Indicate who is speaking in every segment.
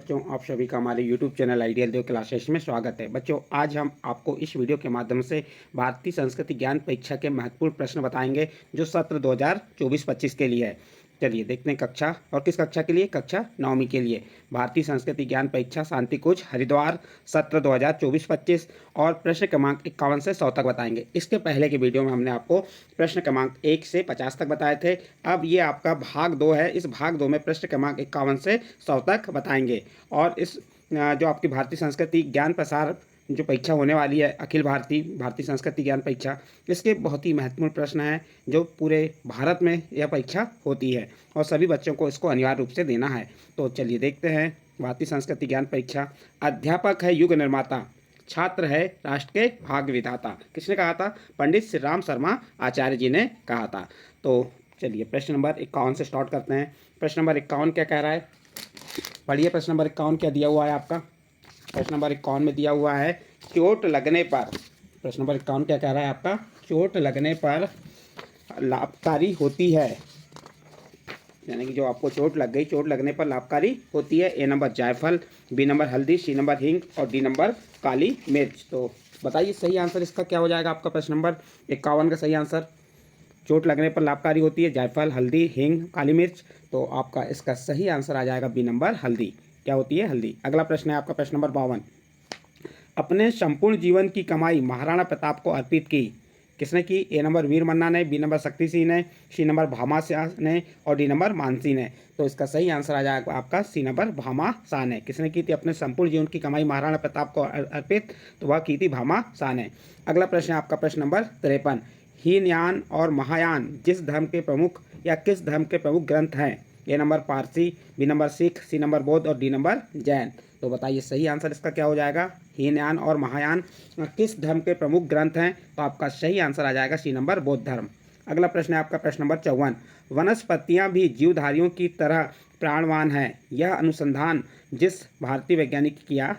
Speaker 1: बच्चों, आप सभी का हमारे YouTube चैनल आइडियल देव क्लासेस में स्वागत है। बच्चों, आज हम आपको इस वीडियो के माध्यम से भारतीय संस्कृति ज्ञान परीक्षा के महत्वपूर्ण प्रश्न बताएंगे जो सत्र 2024-25 के लिए है। चलिए देखते हैं कक्षा और किस कक्षा के लिए, कक्षा 9वीं के लिए भारतीय संस्कृति ज्ञान परीक्षा शांति कुंज हरिद्वार सत्र 2024-25 और प्रश्न क्रमांक 51 से 100 तक बताएंगे। इसके पहले के वीडियो में हमने आपको प्रश्न क्रमांक 1 से 50 तक बताए थे। अब ये आपका भाग 2 है। इस भाग 2 में प्रश्न क्रमांक 51 से 100 तक बताएंगे। और इस जो आपकी भारतीय संस्कृति ज्ञान प्रसार जो परीक्षा होने वाली है, अखिल भारतीय संस्कृति ज्ञान परीक्षा, इसके बहुत ही महत्वपूर्ण प्रश्न हैं जो पूरे भारत में यह परीक्षा होती है और सभी बच्चों को इसको अनिवार्य रूप से देना है। तो चलिए देखते हैं भारतीय संस्कृति ज्ञान परीक्षा। अध्यापक है युग निर्माता, छात्र है राष्ट्र के भाग्य विधाता। किसने कहा था? पंडित श्री राम शर्मा आचार्य जी ने कहा था। तो चलिए प्रश्न नंबर 51 से स्टार्ट करते हैं। प्रश्न नंबर 51 क्या कह रहा है, पढ़िए। प्रश्न नंबर 51 क्या दिया हुआ है आपका? प्रश्न नंबर 51 में दिया हुआ है चोट लगने पर। प्रश्न नंबर 51 क्या कह रहा है आपका? चोट लगने पर लाभकारी होती है, यानी कि जो आपको चोट लग गई, चोट लगने पर लाभकारी होती है। ए नंबर जायफल, बी नंबर हल्दी, सी नंबर हींग और डी नंबर काली मिर्च। तो बताइए सही आंसर इसका क्या हो जाएगा आपका? प्रश्न नंबर 51 का सही आंसर चोट लगने पर लाभकारी होती है जायफल, हल्दी, हींग, काली मिर्च। तो आपका इसका सही आंसर आ जाएगा बी नंबर हल्दी। क्या होती है? हल्दी। अगला प्रश्न है आपका प्रश्न नंबर 52। अपने संपूर्ण जीवन की कमाई महाराणा प्रताप को अर्पित की। किसने की? ए नंबर वीर मन्ना ने, बी नंबर शक्ति सिंह ने, सी नंबर भामा शाह ने और डी नंबर मानसी ने। तो इसका सही आंसर आ जाएगा आपका सी नंबर भामा शाह ने। किसने की थी अपने संपूर्ण जीवन की कमाई महाराणा प्रताप को अर्पित? तो वह की थी भामा शाह ने। अगला प्रश्न है आपका प्रश्न नंबर 53। हीनयान और महायान जिस धर्म के प्रमुख या किस धर्म के प्रमुख ग्रंथ हैं? ए नंबर पारसी, बी नंबर सिख, सी नंबर बौद्ध और डी नंबर जैन। तो बताइए सही आंसर इसका क्या हो जाएगा? हीनयान और महायान किस धर्म के प्रमुख ग्रंथ हैं? तो आपका सही आंसर आ जाएगा सी नंबर बौद्ध धर्म। अगला प्रश्न है आपका प्रश्न नंबर 54। वनस्पतियां भी जीवधारियों की तरह प्राणवान हैं, यह अनुसंधान जिस भारतीय वैज्ञानिक किया,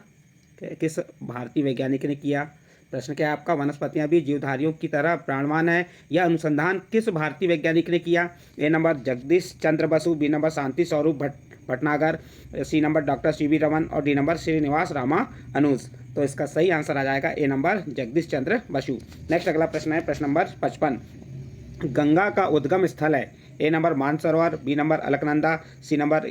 Speaker 1: किस भारतीय वैज्ञानिक ने किया? प्रश्न क्या है आपका? वनस्पतियां भी जीवधारियों की तरह प्राणवान है, यह अनुसंधान किस भारतीय वैज्ञानिक ने किया? A number Jagdish Chandra Basu, B number Shanti Swarup Bhatnagar, C number doctor C V. Raman और डी नंबर श्रीनिवास रामानुज। तो इसका सही आंसर आ जाएगा ए नंबर जगदीश चंद्र बसु। नेक्स्ट अगला प्रश्न है प्रश्न नंबर 55। गंगा का उद्गम स्थल है? A number Mansarovar, B number Alaknanda, C number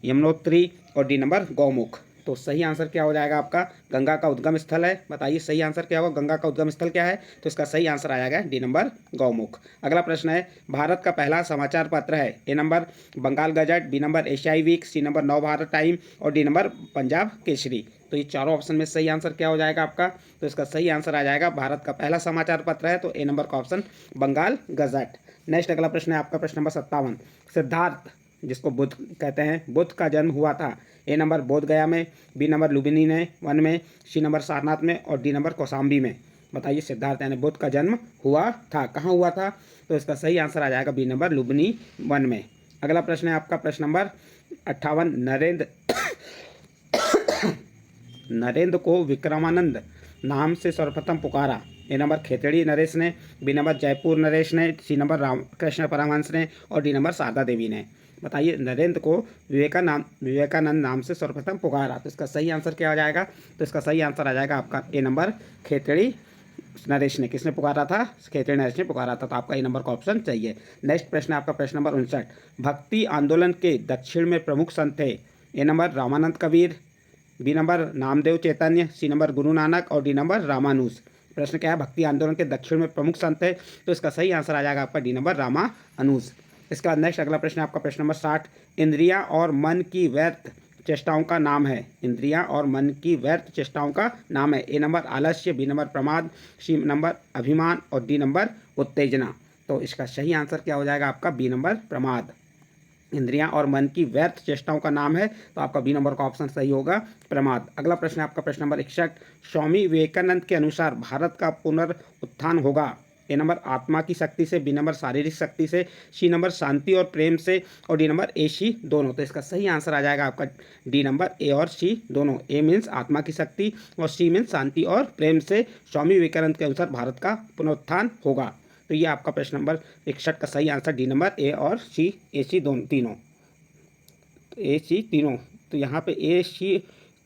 Speaker 1: Yamunotri और डी नंबर गौमुख। तो सही आंसर क्या हो जाएगा आपका? गंगा का उद्गम स्थल है। बताइए सही आंसर क्या होगा? गंगा का उद्गम स्थल क्या है? तो इसका सही आंसर आ जाएगा डी नंबर गौमुख। अगला प्रश्न है भारत का पहला समाचार पत्र है? A number Bengal Gazette, B number एशियाई week, C number Nav Bharat time और डी नंबर पंजाब केसरी। तो ये चारों ऑप्शन में सही आंसर क्या हो जाएगा आपका? तो इसका सही आंसर आ जाएगा भारत का पहला समाचार पत्र है, तो ए नंबर का ऑप्शन बंगाल गजट। नेक्स्ट अगला प्रश्न है आपका प्रश्न नंबर 57। सिद्धार्थ जिसको बुद्ध कहते हैं, बुद्ध का जन्म हुआ था? ए नंबर बोध गया में, बी नंबर लुम्बिनी ने वन में, सी नंबर सारनाथ में और डी नंबर कौशाम्बी में। बताइए सिद्धार्थ यानी बुद्ध का जन्म हुआ था, कहाँ हुआ था? तो इसका सही आंसर आ जाएगा बी नंबर लुम्बिनी वन में। अगला प्रश्न है आपका प्रश्न नंबर 58। नरेंद्र को विक्रमानंद नाम से सर्वप्रथम पुकारा? ए नंबर खेतड़ी नरेश ने, बी नंबर जयपुर नरेश ने, सी नंबर रामकृष्ण परमहंस ने और डी नंबर शारदा देवी ने। बताइए नरेंद्र को विवेकानंद नाम से सर्वप्रथम पुकारा, तो इसका सही आंसर क्या हो जाएगा? तो इसका सही आंसर आ जाएगा आपका ए नंबर खेतड़ी नरेश ने। किसने पुकारा था? खेतड़ी नरेश ने पुकारा था। तो आपका ए नंबर का ऑप्शन चाहिए। नेक्स्ट प्रश्न है आपका प्रश्न नंबर 59। भक्ति आंदोलन के दक्षिण में प्रमुख संत थे? A number Ramanand Kabir, B number Namdev Chaitanya, C number Guru Nanak और डी नंबर रामानुज। प्रश्न क्या है? भक्ति आंदोलन के दक्षिण में प्रमुख संत है, तो इसका सही आंसर आ जाएगा आपका डी नंबर रामानुज। इसके बाद नेक्स्ट अगला प्रश्न है आपका प्रश्न नंबर 60। इंद्रियां और मन की व्यर्थ चेष्टाओं का नाम है? इंद्रियां और मन की व्यर्थ चेष्टाओं का नाम है? ए नंबर आलस्य, बी नंबर प्रमाद, सी नंबर अभिमान और डी नंबर उत्तेजना। तो इसका सही आंसर क्या हो जाएगा आपका? बी नंबर प्रमाद। इंद्रियां और मन की व्यर्थ चेष्टाओं का नाम है, तो आपका बी नंबर का ऑप्शन सही होगा प्रमाद। अगला प्रश्न है आपका प्रश्न नंबर 61। स्वामी विवेकानंद के अनुसार भारत का पुनरुत्थान होगा? ए नंबर आत्मा की शक्ति से, बी नंबर शारीरिक शक्ति से, सी नंबर शांति और प्रेम से और डी नंबर ए सी दोनों। तो इसका सही आंसर आ जाएगा आपका डी नंबर ए और सी दोनों। ए मीन्स आत्मा की शक्ति और सी मीन्स शांति और प्रेम से स्वामी विवेकानंद के अनुसार भारत का पुनरुत्थान होगा। तो ये आपका प्रश्न नंबर 61 का सही आंसर डी नंबर ए और सी, ए सी दोनों, तीनों, ए सी तीनों तो यहाँ पे ए सी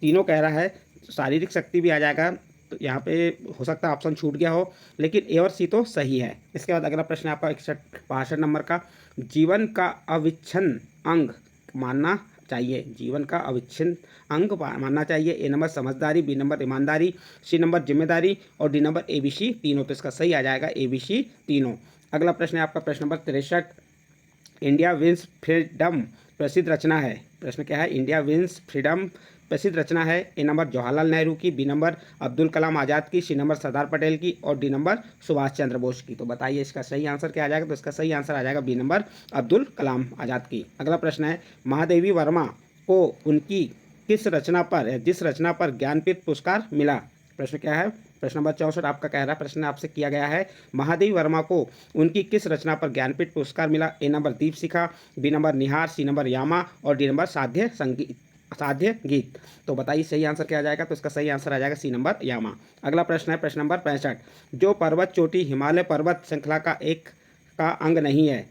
Speaker 1: तीनों कह रहा है, शारीरिक शक्ति भी आ जाएगा, तो यहाँ पे हो सकता है ऑप्शन छूट गया हो, लेकिन ए और सी तो सही है। इसके बाद अगला प्रश्न है आपका 61 नंबर का, जीवन का अविच्छिन्न अंग मानना चाहिए, जीवन का अविच्छिन्न अंग मानना चाहिए। ए नंबर समझदारी, बी नंबर ईमानदारी, सी नंबर जिम्मेदारी और D number A B C तीनों। तो इसका सही आ जाएगा ए बी सी तीनों। अगला प्रश्न है आपका प्रश्न नंबर 63, इंडिया विंस फ्रीडम प्रसिद्ध रचना है। प्रश्न क्या है, इंडिया विंस फ्रीडम प्रसिद्ध रचना है। ए नंबर जवाहरलाल नेहरू की, बी नंबर अब्दुल कलाम आज़ाद की, सी नंबर सरदार पटेल की और डी नंबर सुभाष चंद्र बोस की। तो बताइए इसका सही आंसर क्या आ जाएगा। तो इसका सही आंसर आ जाएगा बी नंबर अब्दुल कलाम आज़ाद की। अगला प्रश्न है, महादेवी वर्मा को उनकी किस रचना पर, जिस रचना पर ज्ञानपीठ पुरस्कार मिला। प्रश्न क्या है, प्रश्न नंबर 64 आपका कह रहा है, प्रश्न आपसे किया गया है, महादेवी वर्मा को उनकी किस रचना पर ज्ञानपीठ पुरस्कार मिला। ए नंबर दीप शिखा, बी नंबर निहार, सी नंबर यामा और डी नंबर साध्य गीत। तो बताइए सही आंसर क्या आ जाएगा। तो इसका सही आंसर आ जाएगा सी नंबर यामा। अगला प्रश्न है प्रश्न नंबर 65, जो पर्वत चोटी हिमालय पर्वत श्रृंखला का अंग नहीं है,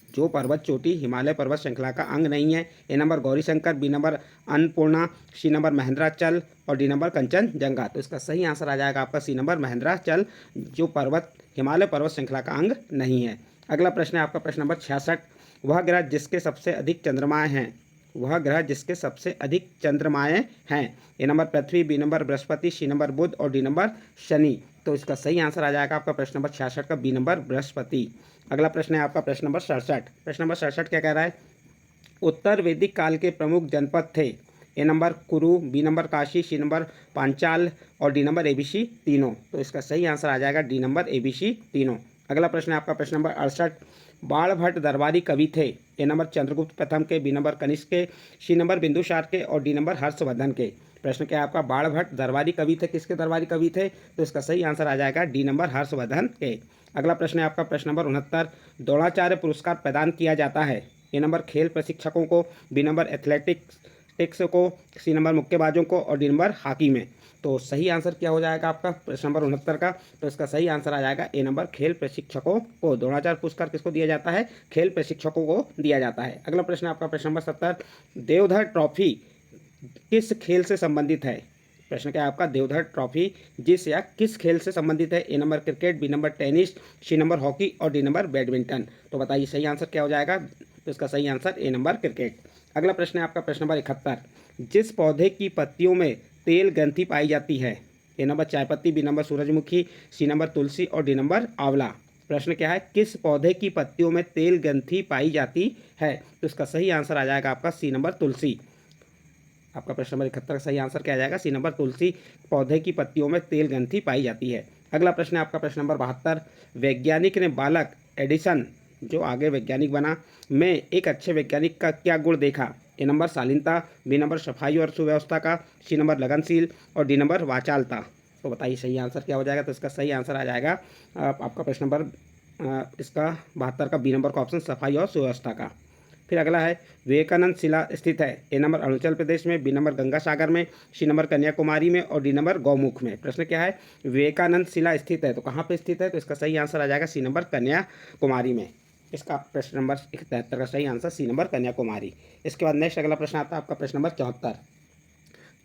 Speaker 1: जो पर्वत चोटी हिमालय पर्वत श्रृंखला का अंग नहीं है। A number Gaurishankar, B number Annapurna, C number Mahendrachal और डी नंबर कंचनजंगा। तो इसका सही आंसर आ जाएगा आपका सी नंबर महेंद्राचल, जो पर्वत हिमालय पर्वत श्रृंखला का अंग नहीं है। अगला प्रश्न है आपका प्रश्न नंबर 66, वह ग्रह जिसके सबसे अधिक चंद्रमाएँ हैं, वह ग्रह जिसके सबसे अधिक चंद्रमाएँ हैं। ए नंबर पृथ्वी, बी नंबर बृहस्पति, सी नंबर बुध और डी नंबर शनि। तो इसका सही आंसर आ जाएगा आपका प्रश्न नंबर 66 का बी नंबर बृहस्पति। अगला प्रश्न है आपका प्रश्न नंबर 67। प्रश्न नंबर 67 क्या कह रहा है, उत्तर वैदिक काल के प्रमुख जनपद थे। A number Kuru, B number Kashi, C number Panchala और डी नंबर एबीसी तीनों। तो इसका सही आंसर आ जाएगा डी नंबर एबीसी तीनों। अगला प्रश्न है आपका प्रश्न नंबर 68, बाणभट्ट दरबारी कवि थे। ए नंबर चंद्रगुप्त प्रथम के, बी नंबर कनिष्क के, सी नंबर बिंदुसार के और डी नंबर हर्षवर्धन के। प्रश्न क्या है आपका, बाणभट्ट दरबारी कवि थे, किसके दरबारी कवि थे। तो इसका सही आंसर आ जाएगा डी नंबर हर्षवर्धन के। अगला प्रश्न है आपका प्रश्न नंबर 69, द्रोणाचार्य पुरस्कार प्रदान किया जाता है। ए नंबर खेल प्रशिक्षकों को, बी नंबर एथलेटिक्स को, सी नंबर मुक्केबाजों को और डी नंबर हॉकी में। तो सही आंसर क्या हो जाएगा आपका प्रश्न नंबर 69 का। तो इसका सही आंसर आ जाएगा ए नंबर खेल प्रशिक्षकों को। द्रोणाचार्य पुरस्कार किसको दिया जाता है, खेल प्रशिक्षकों को दिया जाता है। अगला प्रश्न आपका प्रश्न नंबर 70, देवधर ट्रॉफी किस खेल से संबंधित है। प्रश्न क्या है आपका, देवधर ट्रॉफी जिस या किस खेल से संबंधित है। A number cricket, B number tennis, C number hockey और डी नंबर बैडमिंटन। तो बताइए सही आंसर क्या हो जाएगा। तो इसका सही आंसर ए नंबर क्रिकेट। अगला प्रश्न है आपका प्रश्न नंबर 71, जिस पौधे की पत्तियों में तेल ग्रंथि पाई जाती है। ए नंबर चायपत्ती, बी नंबर सूरजमुखी, सी नंबर तुलसी और डी नंबर आंवला। प्रश्न क्या है, किस पौधे की पत्तियों में तेल ग्रंथि पाई जाती है। तो इसका सही आंसर आ जाएगा आपका सी नंबर तुलसी। आपका प्रश्न नंबर 71 का सही आंसर क्या आ जाएगा, सी नंबर तुलसी, पौधे की पत्तियों में तेल ग्रंथि पाई जाती है। अगला प्रश्न है आपका प्रश्न नंबर 72, वैज्ञानिक ने बालक एडिसन, जो आगे वैज्ञानिक बना, में एक अच्छे वैज्ञानिक का क्या गुण देखा। ए नंबर शालीनता, बी नंबर सफाई और सुव्यवस्था का, सी नंबर लगनशील और डी नंबर वाचालता। तो बताइए सही आंसर क्या हो जाएगा। तो इसका सही आंसर आ जाएगा आपका प्रश्न नंबर इसका 72 का बी नंबर का ऑप्शन, सफाई और सुव्यवस्था का। फिर अगला है, विवेकानंद शिला स्थित है। ए नंबर अरुणाचल प्रदेश में, बी नंबर गंगा सागर में, सी नंबर कन्याकुमारी में और डी नंबर गौमुख में। प्रश्न क्या है, विवेकानंद शिला स्थित है, तो कहाँ पे स्थित है। तो इसका सही आंसर आ जाएगा सी नंबर कन्याकुमारी में। इसका प्रश्न नंबर 71 का सही आंसर सी नंबर कन्याकुमारी। इसके बाद नेक्स्ट अगला प्रश्न आता है आपका प्रश्न नंबर 74,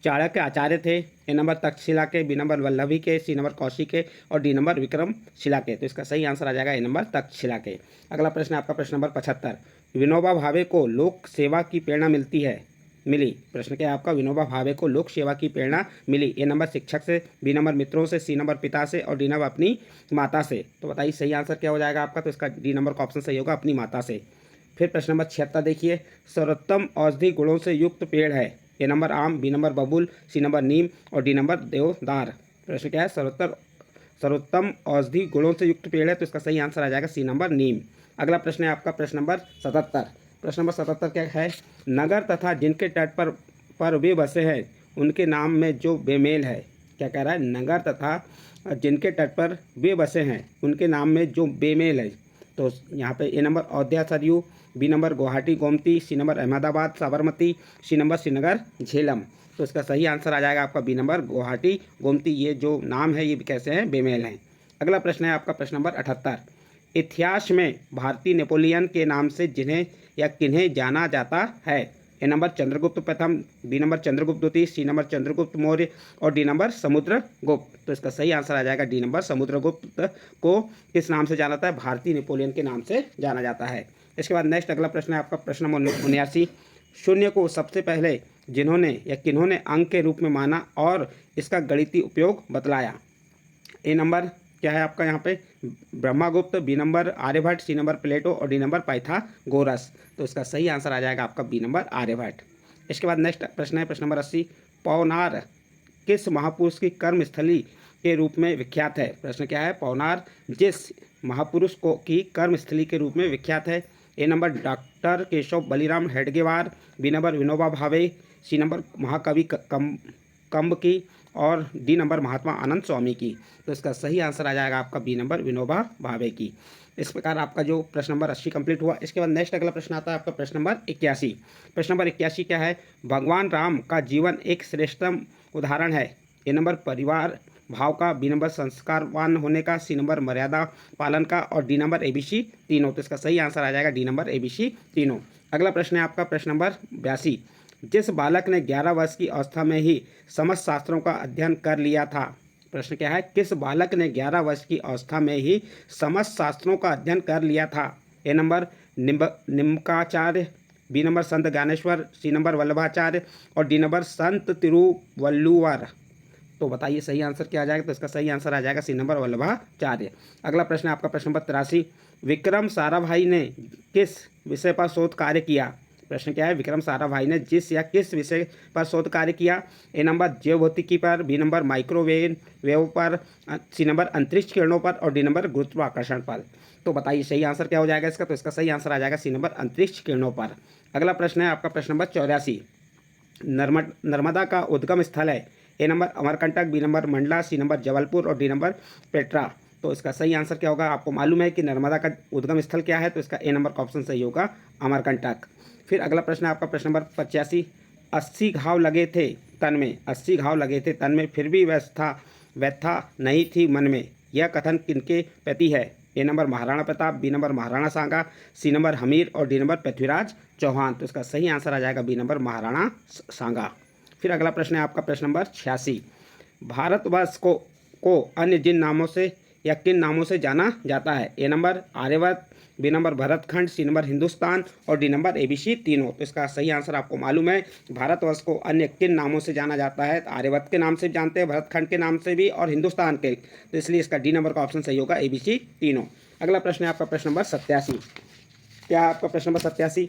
Speaker 1: चाणक्य आचार्य थे। ए नंबर तक्षशिला के, बी नंबर वल्लभी के, सी नंबर कौशिक के और डी नंबर विक्रमशिला के। तो इसका सही आंसर आ जाएगा ए नंबर तक्षशिला के। अगला प्रश्न आपका प्रश्न नंबर 75, विनोबा भावे को लोक सेवा की प्रेरणा मिली। प्रश्न क्या है आपका, विनोबा भावे को लोक सेवा की प्रेरणा मिली। ए नंबर शिक्षक से, बी नंबर मित्रों से, सी नंबर पिता से और डी नंबर अपनी माता से। तो बताइए सही आंसर क्या हो जाएगा आपका। तो इसका डी नंबर का ऑप्शन सही होगा, अपनी माता से। फिर प्रश्न नंबर 76 देखिए, सर्वोत्तम औषधि गुणों से युक्त पेड़ है। ए नंबर आम, बी नंबर बबूल, सी नंबर नीम और डी नंबर देवदार। प्रश्न क्या है, सर्वोत्तम औषधि गुणों से युक्त पेड़ है। तो इसका सही आंसर आ जाएगा सी नंबर नीम। अगला प्रश्न है आपका प्रश्न नंबर 77। प्रश्न नंबर 77 क्या है, नगर तथा जिनके तट पर वे बसे हैं उनके नाम में जो बेमेल है। क्या कह रहा है, नगर तथा जिनके तट पर वे बसे हैं उनके नाम में जो बेमेल है। तो यहाँ पे A number Ayodhya Saryu, B number Guwahati Gomti, C number Ahmedabad Sabarmati, C number Srinagar Jhelum. तो इसका सही आंसर आ जाएगा आपका बी नंबर गुवाहाटी गोमती। ये जो नाम है ये कैसे हैं, बेमेल हैं। अगला प्रश्न है आपका प्रश्न नंबर 78, इतिहास में भारतीय नेपोलियन के नाम से जिन्हें या किन्हें जाना जाता है। ए नंबर चंद्रगुप्त प्रथम, बी नंबर चंद्रगुप्त द्वितीय, सी नंबर चंद्रगुप्त मौर्य और डी नंबर समुद्रगुप्त। तो इसका सही आंसर आ जाएगा डी नंबर समुद्रगुप्त को किस नाम से जाना जाता है? भारतीय नेपोलियन के नाम से जाना जाता है। इसके बाद नेक्स्ट अगला प्रश्न है आपका प्रश्न नंबर 79। शून्य को सबसे पहले जिन्होंने या किन्होंने अंक के रूप में माना और इसका गणितीय उपयोग बतलाया? ए नंबर क्या है आपका यहाँ पे? Brahmagupta, B number Aryabhata, C number Plato और डी नंबर पाइथागोरस। तो इसका सही आंसर आ जाएगा आपका बी नंबर आर्यभट्ट। इसके बाद नेक्स्ट प्रश्न है प्रश्न नंबर 80। पौनार किस महापुरुष की कर्मस्थली के रूप में विख्यात है? प्रश्न क्या है? पौनार जिस महापुरुष को की कर्मस्थली के रूप में विख्यात है? A number doctor Keshav Baliram Hedgewar, B number Vinoba Bhave, C number महाकवि कंब की और डी नंबर महात्मा आनंद स्वामी की। तो इसका सही आंसर आ जाएगा आपका बी नंबर विनोबा भावे की। इस प्रकार आपका जो प्रश्न नंबर 80 कंप्लीट हुआ। इसके बाद नेक्स्ट अगला प्रश्न आता है आपका प्रश्न नंबर 81। प्रश्न नंबर 81 क्या है? भगवान राम का जीवन एक श्रेष्ठतम उदाहरण है। ए नंबर परिवार भाव का, बी नंबर संस्कारवान होने का, सी नंबर मर्यादा पालन का और डी नंबर ABC तीनों। तो इसका सही आंसर आ जाएगा डी नंबर ABC तीनों। अगला प्रश्न है आपका प्रश्न नंबर 82। जिस बालक ने 11 वर्ष की अवस्था में ही समस्त शास्त्रों का अध्ययन कर लिया था? प्रश्न क्या है? किस बालक ने 11 वर्ष की अवस्था में ही समस्त शास्त्रों का अध्ययन कर लिया था? A number निम्काचार्य, B number Sant Dnyaneshwar, C number Vallabhacharya और डी नंबर संत तिरुवल्लुवर। तो बताइए सही आंसर क्या आ जाएगा? तो इसका सही आंसर आ जाएगा सी नंबर वल्लभाचार्य। अगला प्रश्न है आपका प्रश्न नंबर 83। विक्रम साराभाई ने किस विषय पर शोध कार्य किया? प्रश्न क्या है? विक्रम साराभाई ने जिस या किस विषय पर शोध कार्य किया? ए नंबर जैव भौतिकी पर, बी नंबर माइक्रोवेव पर, सी नंबर अंतरिक्ष किरणों पर और डी नंबर गुरुत्वाकर्षण पर। तो बताइए सही आंसर क्या हो जाएगा इसका? तो इसका सही आंसर आ जाएगा सी नंबर अंतरिक्ष किरणों पर। अगला प्रश्न है आपका प्रश्न नंबर 84। नर्मदा का उद्गम स्थल है? A number Amarkantak, B number Mandla, C number Jabalpur और डी नंबर पेट्रा। तो इसका सही आंसर क्या होगा? आपको मालूम है कि नर्मदा का उद्गम स्थल क्या है? तो इसका ए नंबर का ऑप्शन सही होगा, अमरकंटक। फिर अगला प्रश्न है आपका प्रश्न नंबर 85। 80 घाव लगे थे तन में, 80 घाव लगे थे तन में, फिर भी व्यथा नहीं थी मन में। यह कथन किनके प्रति है? A number Maharana Pratap, B number Maharana Sanga, C number Hamir और डी नंबर पृथ्वीराज चौहान। तो इसका सही आंसर आ जाएगा बी नंबर महाराणा सांगा। फिर अगला प्रश्न है आपका प्रश्न नंबर 86। भारतवर्ष को अन्य जिन नामों से या किन नामों से जाना जाता है? A number Aryavarta, B number Bharatkhand, C number Hindustan और डी नंबर ABC तीनों। तो इसका सही आंसर आपको मालूम है भारतवर्ष को अन्य किन नामों से जाना जाता है? आर्यवर्त के नाम से जानते हैं, भरतखंड के नाम से भी और हिंदुस्तान के। तो इसलिए इसका डी नंबर का ऑप्शन सही होगा, ABC तीनों। अगला प्रश्न है आपका प्रश्न नंबर 87। क्या है आपका प्रश्न नंबर 87?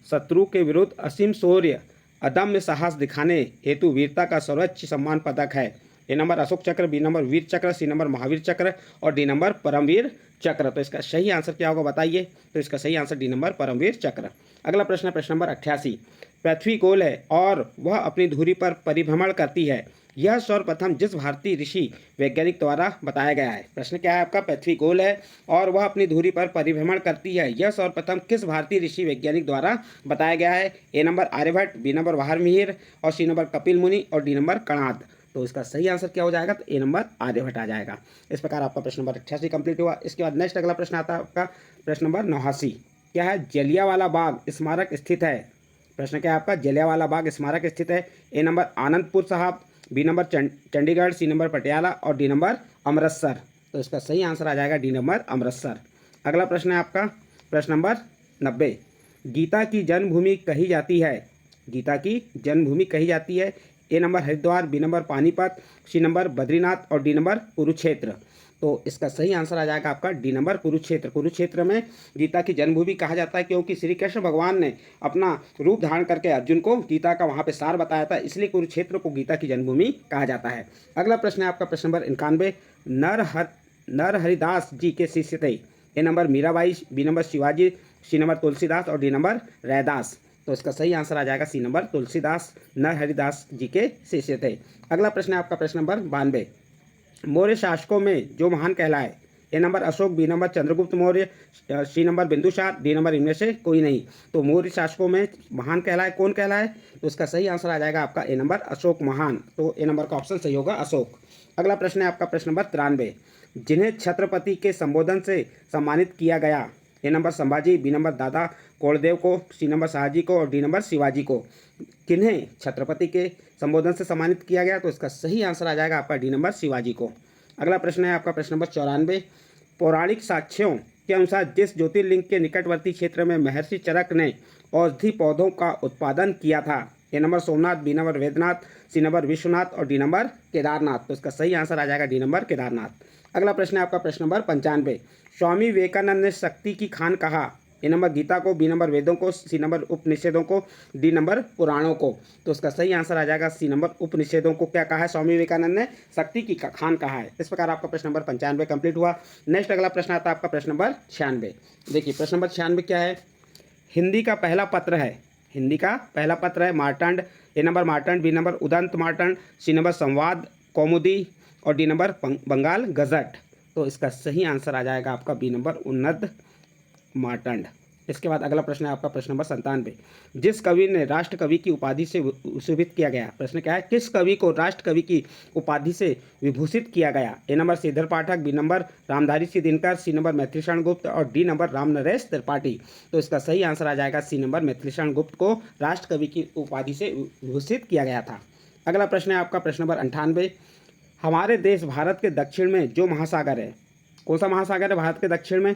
Speaker 1: शत्रु के विरुद्ध असीम शौर्य, अदम्य साहस दिखाने हेतु वीरता का सर्वोच्च सम्मान पदक है? ए नंबर अशोक चक्र, बी नंबर वीर चक्र, सी नंबर महावीर चक्र और डी नंबर परमवीर चक्र। तो इसका सही आंसर क्या होगा बताइए? तो इसका सही आंसर डी नंबर परमवीर चक्र। अगला प्रश्न है प्रश्न नंबर 88। पृथ्वी गोल है और वह अपनी धुरी पर परिभ्रमण करती है। यह सर्वप्रथम जिस भारतीय ऋषि वैज्ञानिक द्वारा बताया गया है? प्रश्न क्या है आपका? पृथ्वी गोल है और वह अपनी धुरी पर परिभ्रमण करती है। यह सर्वप्रथम किस भारतीय ऋषि वैज्ञानिक द्वारा बताया गया है? A number Aryabhata, B number Valmiki और सी नंबर कपिल मुनि और डी नंबर कणाद। तो इसका सही आंसर क्या हो जाएगा? तो ए नंबर आर्यभट्ट आ जाएगा। इस प्रकार आपका प्रश्न नंबर 88 कंप्लीट हुआ। इसके बाद नेक्स्ट अगला प्रश्न आता है आपका प्रश्न नंबर 89। क्या है? जलियांवाला बाग स्मारक स्थित है? प्रश्न क्या है आपका? जलियांवाला बाग स्मारक स्थित है। A number Anandpur Sahib, B number Chandigarh, C number Patiala और डी नंबर अमृतसर। तो इसका सही आंसर आ जाएगा डी नंबर अमृतसर। अगला प्रश्न है आपका प्रश्न नंबर 90। गीता की जन्मभूमि कही जाती है? गीता की जन्मभूमि कही जाती है? A number Haridwar, B number Panipat, C number Badrinath और डी नंबर कुरुक्षेत्र। तो इसका सही आंसर आ जाएगा आपका डी नंबर कुरुक्षेत्र। कुरुक्षेत्र में गीता की जन्मभूमि कहा जाता है क्योंकि श्री कृष्ण भगवान ने अपना रूप धारण करके अर्जुन को गीता का वहाँ पे सार बताया था, इसलिए कुरुक्षेत्र को गीता की जन्मभूमि कहा जाता है। अगला प्रश्न है आपका प्रश्न नंबर 91। नरहरिदास जी के शिष्य थे? A number Mirabai, B number Shivaji, C number Tulsidas और डी नंबर रैदास। तो इसका सही आंसर आ जाएगा सी नंबर तुलसीदास नरहरिदास जी के शिष्य थे। अगला प्रश्न है आपका प्रश्न नंबर 92। मौर्य शासकों में जो महान कहलाए? A number Ashoka, B number Chandragupta Maurya, C number Bindusara, D number इनमें से कोई नहीं। तो मौर्य शासकों में महान कहलाए कौन कहलाए? तो इसका सही आंसर आ जाएगा आपका ए नंबर अशोक महान। तो ए नंबर का ऑप्शन सही होगा अशोक। अगला प्रश्न है आपका प्रश्न नंबर 93। जिन्हें छत्रपति के संबोधन से सम्मानित किया गया? A number Sambhaji, B number दादा कोंडदेव को, सी नंबर शाहजी को और डी नंबर शिवाजी को। किन्हें छत्रपति के संबोधन से सम्मानित किया गया? तो इसका सही आंसर आ जाएगा आपका डी नंबर शिवाजी को। अगला प्रश्न है आपका प्रश्न नंबर 94। पौराणिक साक्ष्यों के अनुसार जिस ज्योतिर्लिंग के निकटवर्ती क्षेत्र में महर्षि चरक ने औषधि पौधों का उत्पादन किया था? A number Somnath, B number Vaidyanath, C number Vishwanath और डी नंबर केदारनाथ। तो इसका सही आंसर आ जाएगा डी नंबर केदारनाथ। अगला प्रश्न है आपका प्रश्न नंबर 95। स्वामी विवेकानंद ने शक्ति की खान कहा? ए नंबर गीता को, बी नंबर वेदों को, सी नंबर उपनिषदों को, डी नंबर पुराणों को। तो इसका सही आंसर आ जाएगा सी नंबर उपनिषदों को। क्या कहा है? स्वामी विवेकानंद ने शक्ति की खान कहा है। इस प्रकार आपका प्रश्न नंबर 95 कंप्लीट हुआ। नेक्स्ट अगला प्रश्न आता है आपका प्रश्न नंबर 96। देखिए प्रश्न नंबर 96 क्या है? हिंदी का पहला पत्र है, हिंदी का पहला पत्र है Martand. A number Martand, B number Udant Martand, C number Samvad Kaumudi और डी नंबर बंगाल गजट। तो इसका सही आंसर आ जाएगा आपका बी नंबर उन्नत मार्तंड। इसके बाद अगला प्रश्न है आपका प्रश्न नंबर 97। जिस कवि ने राष्ट्र कवि की उपाधि से विभूषित किया गया? प्रश्न क्या है? किस कवि को राष्ट्र कवि की उपाधि से विभूषित किया गया? A number Shridhar Pathak, B number Ramdhari Singh Dinkar, C number Maithilisharan Gupt और डी नंबर रामनरेश त्रिपाठी। तो इसका सही आंसर आ जाएगा सी नंबर मैथिलीशरण गुप्त को राष्ट्र कवि की उपाधि से विभूषित किया गया था। अगला प्रश्न है आपका प्रश्न नंबर 98। हमारे देश भारत के दक्षिण में जो महासागर है, कौन सा महासागर है भारत के दक्षिण में?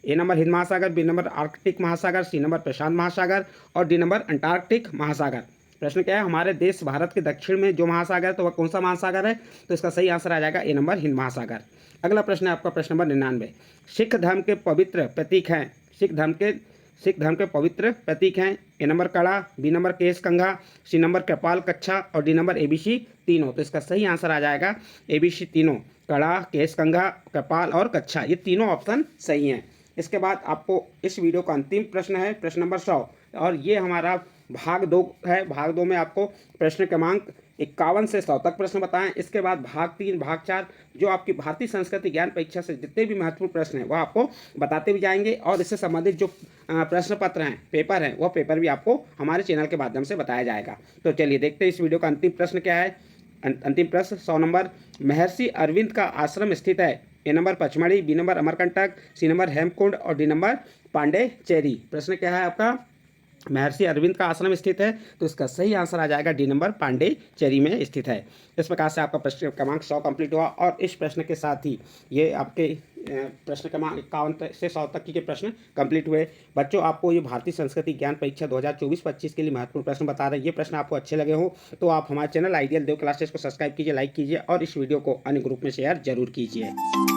Speaker 1: ए नंबर हिंद महासागर, बी नंबर आर्कटिक महासागर, सी नंबर प्रशांत महासागर और डी नंबर अंटार्कटिक महासागर। प्रश्न क्या है? हमारे देश भारत के दक्षिण में जो महासागर है तो वह कौन सा महासागर है? तो इसका सही आंसर आ जाएगा ए नंबर हिंद महासागर। अगला प्रश्न है आपका प्रश्न नंबर 99। सिख धर्म के पवित्र प्रतीक हैं, सिख धर्म के पवित्र प्रतीक हैं। ए नंबर कड़ा, बी नंबर केश कंघा, सी नंबर कपाल कच्छा और डी नंबर एबीसी तीनों। तो इसका सही आंसर आ जाएगा एबीसी तीनों, कड़ा, केश कंघा, कपाल और कच्छा। ये तीनों ऑप्शन सही हैं। इसके बाद आपको इस वीडियो का अंतिम प्रश्न है प्रश्न नंबर 100 और ये हमारा भाग 2 है। भाग 2 में आपको प्रश्न क्रमांक 51 से 100 तक प्रश्न बताएं। इसके बाद भाग 3, भाग 4 जो आपकी भारतीय संस्कृति ज्ञान परीक्षा से जितने भी महत्वपूर्ण प्रश्न हैं वह आपको बताते भी जाएंगे और इससे संबंधित जो प्रश्न पत्र हैं, पेपर हैं, वह पेपर भी आपको हमारे चैनल के माध्यम से बताया जाएगा। तो चलिए देखते हैं इस वीडियो का अंतिम प्रश्न क्या है। अंतिम प्रश्न 100 नंबर। महर्षि अरविंद का आश्रम स्थित है? A number Pachmarhi, B number Amarkantak, C number Hemkund और डी नंबर पांडेचेरी। प्रश्न क्या है आपका? महर्षि अरविंद का आश्रम स्थित है तो इसका सही आंसर आ जाएगा डी नंबर पांडेचेरी में स्थित है। इस प्रकार से आपका प्रश्न क्रमांक 100 कंप्लीट हुआ और इस प्रश्न के साथ ही ये आपके प्रश्न क्रमांक 51 से 100 तक के प्रश्न कंप्लीट हुए। बच्चों आपको ये भारतीय संस्कृति ज्ञान परीक्षा 2024-25 के लिए महत्वपूर्ण प्रश्न बता रहे हैं। ये प्रश्न आपको अच्छे लगे हो तो आप हमारे चैनल आइडियल देव क्लासेस को सब्सक्राइब कीजिए, लाइक कीजिए और इस वीडियो को अन्य ग्रुप में शेयर जरूर कीजिए।